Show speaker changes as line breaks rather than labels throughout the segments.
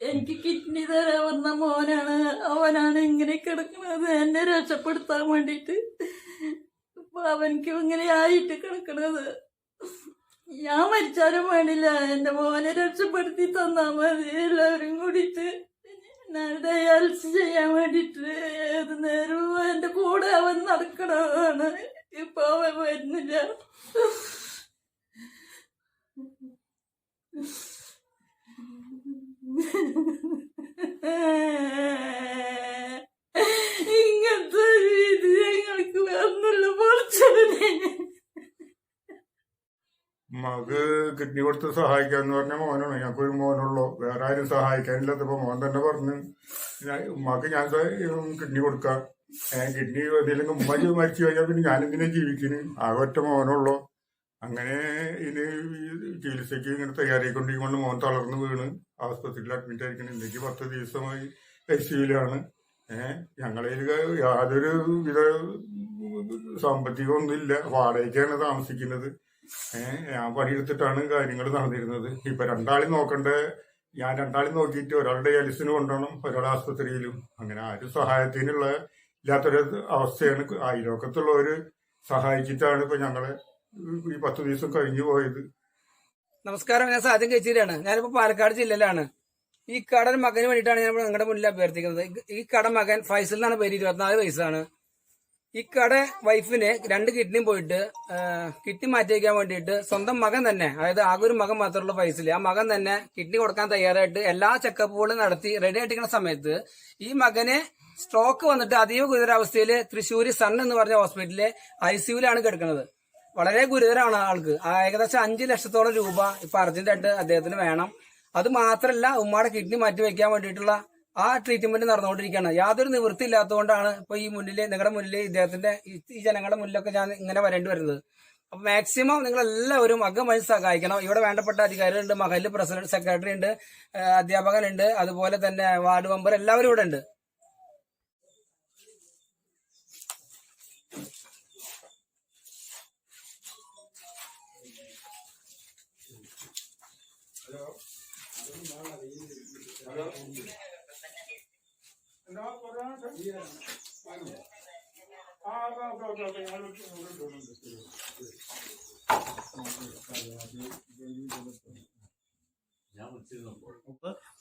എനിക്ക് കിഡ്നി തരാൻ വന്ന അവനാണ് ഇങ്ങനെ കിടക്കുന്നത്, എന്നെ രക്ഷപ്പെടുത്താൻ വേണ്ടിയിട്ട്. ഇപ്പൊ അവനക്ക് ഇങ്ങനെ ആയിട്ട് കിടക്കണത്. ഞാൻ മരിച്ചാലും വേണ്ടില്ല, എന്റെ മോനെ രക്ഷപ്പെടുത്തി തന്നാ മതി. എല്ലാവരും കൂടിയിട്ട് ഞാൻ ഡയാലിസിസ് ചെയ്യാൻ വേണ്ടിയിട്ട് ഏത് നേരവും എന്റെ കൂടെ അവൻ നടക്കണതാണ്. ഇപ്പൊ അവൻ വരുന്നില്ല. ഇങ്ങനത്തെ രീതി ഞങ്ങൾക്ക് വേറൊന്നുമില്ല. പൊളിച്ചവനെ
മക് കിഡ്നി കൊടുത്ത് സഹായിക്കാന്ന് പറഞ്ഞ മോനാണ്. ഞങ്ങൾക്കൊരു മോനുള്ളൂ, വേറെ ആരും സഹായിക്കാനില്ലാത്തപ്പോ മോൻ തന്നെ പറഞ്ഞു ഉമ്മാക്ക് ഞാൻ കിഡ്നി കൊടുക്കാം. കിഡ്നി ഇതില്ലെങ്കിൽ ഉമ്മ മരിച്ചു കഴിഞ്ഞാൽ പിന്നെ ഞാനെന്തിനാ ജീവിക്കുന്നു, ആകെ ഒറ്റ മോനുള്ളൂ. അങ്ങനെ ഇത് ചികിത്സയ്ക്ക് ഇങ്ങനെ തയ്യാറായിക്കൊണ്ടിരിക്കൊണ്ട് മോൻ തളർന്ന് വീണ് ആസ്പത്രിയിൽ അഡ്മിറ്റ് ആയിരിക്കണം. ഇന്നേക്ക് 10 ദിവസമായി ICUലാണ്. ഞങ്ങളിൽ യാതൊരു വിധ സാമ്പത്തികമൊന്നുമില്ല, വാടകയ്ക്കാണ് താമസിക്കുന്നത്. ഞാൻ പണിയെടുത്തിട്ടാണ് കാര്യങ്ങൾ നടന്നിരുന്നത്. ഇപ്പൊ രണ്ടാളും നോക്കണ്ടേ, ഞാൻ രണ്ടാളും നോക്കിയിട്ട് ഒരാളുടെ ഡയാലിസിന് കൊണ്ടുപോകണം, ഒരാളുടെ ആസ്പത്രിയിലും. അങ്ങനെ ആരും സഹായത്തിനുള്ള ഇല്ലാത്തൊരു അവസ്ഥയാണ്. അയൽവക്കത്തുള്ളവര് സഹായിച്ചിട്ടാണ് ഇപ്പൊ ഞങ്ങളെ ഈ 10 ദിവസം കഴിഞ്ഞു പോയത്.
നമസ്കാരം, ഞാൻ സാധ്യം കഴിച്ചിട്ടാണ്. ഞാനിപ്പോ പാലക്കാട് ജില്ലയിലാണ്. ഈ കട മകന് വേണ്ടിയിട്ടാണ് ഞാൻ നിങ്ങളുടെ മുന്നിൽ അഭ്യർത്ഥിക്കുന്നത്. ഈ കട മകൻ ഫൈസൽ എന്നാണ് പേര്, 24 വയസ്സാണ്. ഈ കട വൈഫിന് 2 കിഡ്നിയും പോയിട്ട് കിഡ്നി മാറ്റി വയ്ക്കാൻ വേണ്ടിയിട്ട് സ്വന്തം മകൻ തന്നെ, അതായത് ആകെ ഒരു മകൻ മാത്രമുള്ള ഫൈസൽ, ആ മകൻ തന്നെ കിഡ്നി കൊടുക്കാൻ തയ്യാറായിട്ട് എല്ലാ ചെക്കപ്പുകളും നടത്തി റെഡി ആയിട്ടിരിക്കുന്ന സമയത്ത് ഈ മകന് സ്ട്രോക്ക് വന്നിട്ട് അതീവ ഗുരുതരാവസ്ഥയിൽ തൃശ്ശൂര് സൺ എന്ന് പറഞ്ഞ ഹോസ്പിറ്റലിലെ ICUലാണ് കിടക്കുന്നത്. വളരെ ഗുരുതരമാണ് ആൾക്ക്. ഏകദേശം 5 ലക്ഷത്തോളം രൂപ ഇപ്പൊ അർജന്റായിട്ട് അദ്ദേഹത്തിന് വേണം. അത് മാത്രമല്ല, ഉമ്മയുടെ കിഡ്നി മാറ്റി വയ്ക്കാൻ വേണ്ടിയിട്ടുള്ള ആ ട്രീറ്റ്മെന്റ് നടന്നുകൊണ്ടിരിക്കുകയാണ്. യാതൊരു നിവൃത്തി ഇല്ലാത്തതുകൊണ്ടാണ് ഇപ്പൊ ഈ മുന്നിൽ, നിങ്ങളുടെ മുന്നിൽ, ഇദ്ദേഹത്തിന്റെ ഈ ജനങ്ങളുടെ മുന്നിലൊക്കെ ഞാൻ ഇങ്ങനെ വരേണ്ടി വരുന്നത്. അപ്പൊ മാക്സിമം നിങ്ങൾ എല്ലാവരും അകമഴി സഹായിക്കണം. ഇവിടെ വേണ്ടപ്പെട്ട അധികാരികളുണ്ട്, മഹല്ല് പ്രസിഡന്റ്, സെക്രട്ടറി ഉണ്ട്, അധ്യാപകനുണ്ട്, അതുപോലെ തന്നെ വാർഡ് മെമ്പർ, എല്ലാവരും ഇവിടെ ഉണ്ട്.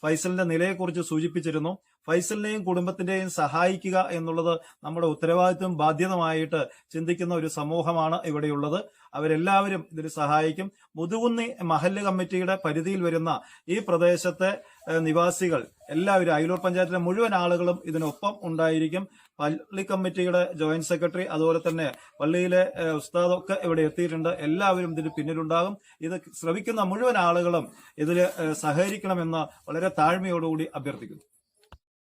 ഫൈസലിന്റെ നിലയെക്കുറിച്ച് സൂചിപ്പിച്ചിരുന്നു. ഫൈസലിനെയും കുടുംബത്തിന്റെയും സഹായിക്കുക എന്നുള്ളത് നമ്മുടെ ഉത്തരവാദിത്വം, ബാധ്യതമായിട്ട് ചിന്തിക്കുന്ന ഒരു സമൂഹമാണ് ഇവിടെയുള്ളത്. അവരെല്ലാവരും ഇതിൽ സഹായിക്കും. മുതുകുന്നി മഹല്ല് കമ്മിറ്റിയുടെ പരിധിയിൽ വരുന്ന ഈ പ്രദേശത്തെ നിവാസികൾ എല്ലാവരും, അയിലൂർ പഞ്ചായത്തിലെ മുഴുവൻ ആളുകളും ഇതിനൊപ്പം ഉണ്ടായിരിക്കും. പള്ളി കമ്മിറ്റിയുടെ ജോയിന്റ് സെക്രട്ടറി, അതുപോലെ തന്നെ പള്ളിയിലെ ഉസ്താദൊക്കെ ഇവിടെ എത്തിയിട്ടുണ്ട്. എല്ലാവരും ഇതിന് പിന്നിലുണ്ടാകും. ഇത് ശ്രമിക്കുന്ന മുഴുവൻ ആളുകളും ഇതിൽ സഹകരിക്കണമെന്ന് വളരെ താഴ്മയോടുകൂടി അഭ്യർത്ഥിക്കുന്നു.